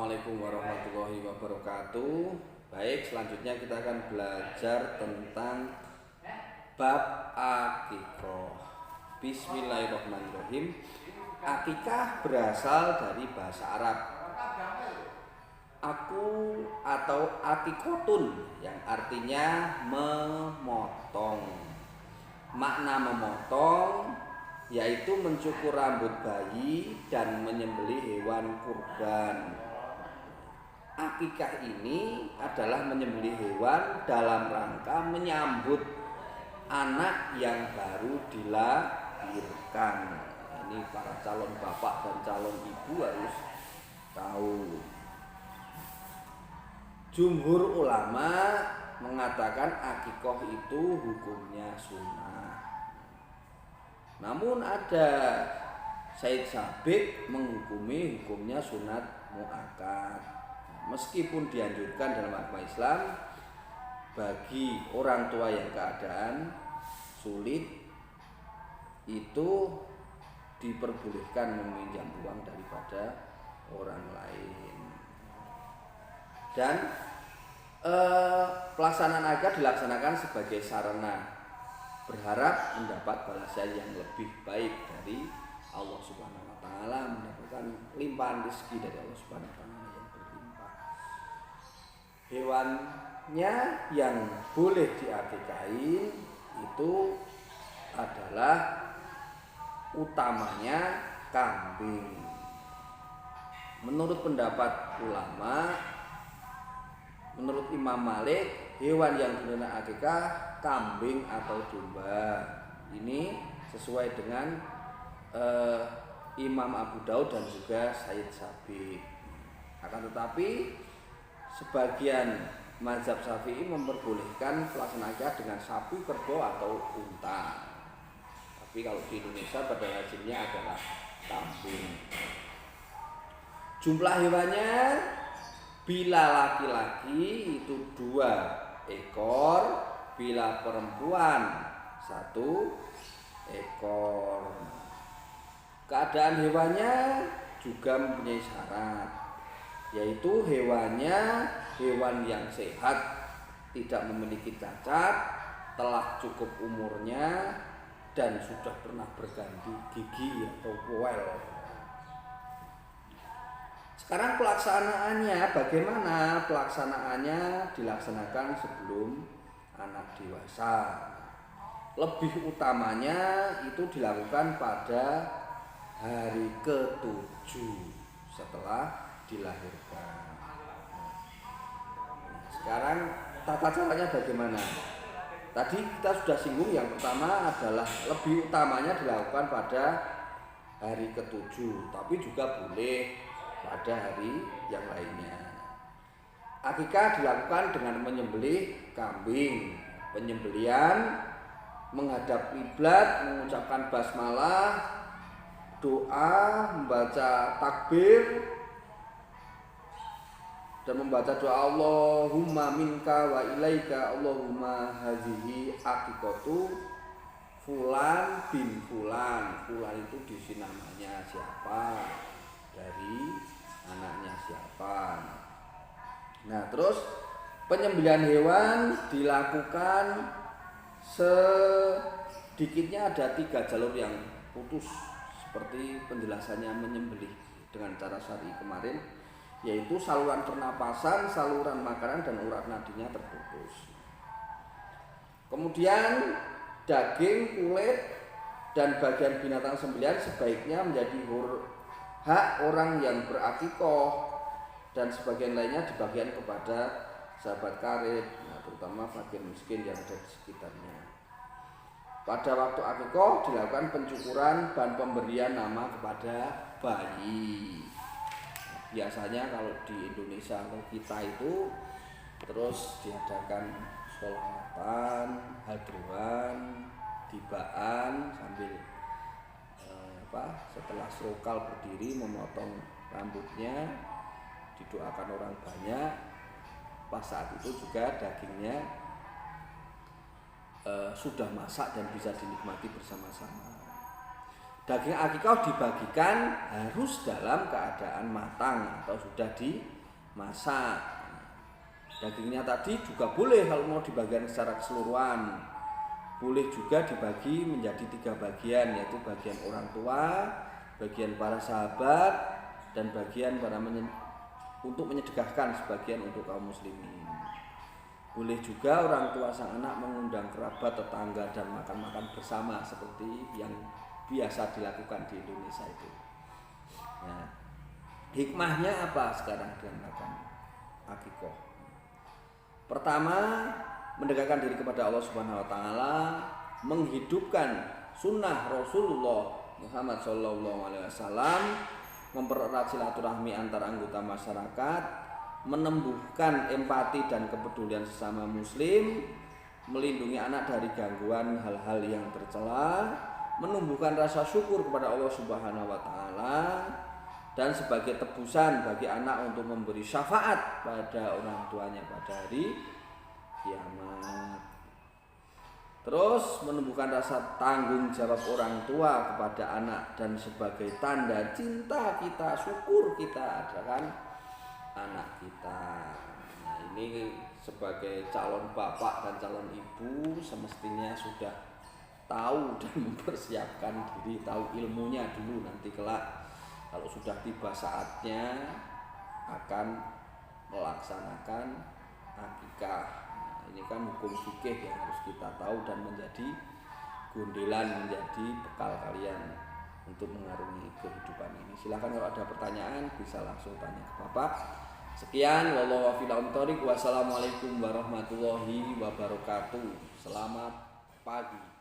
Assalamualaikum warahmatullahi wabarakatuh. Baik, selanjutnya kita akan belajar tentang bab akikoh. Bismillahirrahmanirrahim. Akikah berasal dari bahasa Arab aku atau akikotun yang artinya memotong. Makna memotong yaitu mencukur rambut bayi dan menyembelih hewan kurban. Akikah ini adalah menyembelih hewan dalam rangka menyambut anak yang baru dilahirkan. Ini para calon bapak dan calon ibu harus tahu. Jumhur ulama mengatakan akikoh itu hukumnya sunnah. Namun ada Said Sabiq menghukumi hukumnya sunat muakkad. Meskipun dianjurkan dalam agama Islam bagi orang tua yang keadaan sulit itu diperbolehkan meminjam uang daripada orang lain. Dan pelaksanaan akad dilaksanakan sebagai sarana berharap mendapat balasan yang lebih baik dari Allah Subhanahu wa taala, mendapatkan limpahan rezeki dari Allah Subhanahu wa taala yang berlimpah. Hewannya yang boleh diakikahin itu adalah utamanya kambing. Menurut pendapat ulama, menurut Imam Malik, hewan yang digunakan akikah kambing atau domba. Ini sesuai dengan Imam Abu Daud dan juga Said Sabiq. Akan tetapi sebagian mazhab Syafi'i memperbolehkan pelaksanaan akikah dengan sapi, kerbau atau unta. Tapi kalau di Indonesia pada lazimnya adalah kambing. Jumlah hewannya bila laki-laki itu 2 ekor, bila perempuan 1 ekor. Keadaan hewannya juga mempunyai syarat, yaitu hewannya hewan yang sehat, tidak memiliki cacat, telah cukup umurnya dan sudah pernah berganti gigi atau poel. Sekarang pelaksanaannya bagaimana? Pelaksanaannya dilaksanakan sebelum anak dewasa. Lebih utamanya itu dilakukan pada hari ke-7 setelah dilahirkan. Sekarang tata caranya bagaimana? Tadi kita sudah singgung, yang pertama adalah lebih utamanya dilakukan pada hari ke-7, tapi juga boleh pada hari yang lainnya. Akikah dilakukan dengan menyembelih kambing. Penyembelihan menghadap kiblat, mengucapkan basmalah, doa, membaca takbir dan membaca doa Allahumma minka wa ilaika Allahumma hazihi akikatu fulan bin fulan. Fulan itu diisi namanya siapa, dari anaknya siapa. Nah, terus penyembelihan hewan dilakukan sedikitnya ada 3 jalur yang putus seperti penjelasannya menyembelih dengan cara syar'i kemarin, yaitu saluran pernapasan, saluran makanan dan urat nadinya terputus. Kemudian daging, kulit dan bagian binatang sembelihan sebaiknya menjadi hak orang yang berakikoh, dan sebagian lainnya dibagikan kepada sahabat karib, terutama fakir miskin yang ada di sekitarnya. Pada waktu akikoh dilakukan pencukuran dan pemberian nama kepada bayi. Biasanya kalau di Indonesia atau kita itu terus diadakan sholawatan, hadruan, tibaan sambil setelah serokal berdiri memotong rambutnya, didoakan orang banyak. Pas saat itu juga dagingnya sudah masak dan bisa dinikmati bersama-sama. daging akikah dibagikan harus dalam keadaan matang atau sudah dimasak. Dagingnya tadi juga boleh kalau mau dibagikan secara keseluruhan, boleh juga dibagi menjadi 3 bagian, yaitu bagian orang tua, bagian para sahabat, dan bagian untuk menyedekahkan sebagian untuk kaum muslimin. Boleh juga orang tua sang anak mengundang kerabat, tetangga, dan makan-makan bersama seperti yang biasa dilakukan di Indonesia itu. Nah, hikmahnya apa sekarang dilakukan akikah? Pertama, mendekatkan diri kepada Allah Subhanahu wa taala, menghidupkan sunnah Rasulullah Muhammad SAW, mempererat silaturahmi antar anggota masyarakat, menumbuhkan empati dan kepedulian sesama muslim, melindungi anak dari gangguan hal-hal yang tercela, menumbuhkan rasa syukur kepada Allah Subhanahu wa taala, dan sebagai tebusan bagi anak untuk memberi syafaat pada orang tuanya pada hari kiamat. Terus menumbuhkan rasa tanggung jawab orang tua kepada anak dan sebagai tanda cinta kita, syukur kita akan anak kita. Nah, ini sebagai calon bapak dan calon ibu semestinya sudah tahu dan mempersiapkan diri, tahu ilmunya dulu, nanti kelak kalau sudah tiba saatnya akan melaksanakan akikah. Nah, ini kan hukum fikih yang harus kita tahu dan menjadi gundelan, menjadi bekal kalian untuk mengarungi kehidupan ini. Silakan kalau ada pertanyaan bisa langsung tanya ke Bapak. Sekian, wallahu a'lam bishawab. Wassalamualaikum warahmatullahi wabarakatuh. Selamat pagi.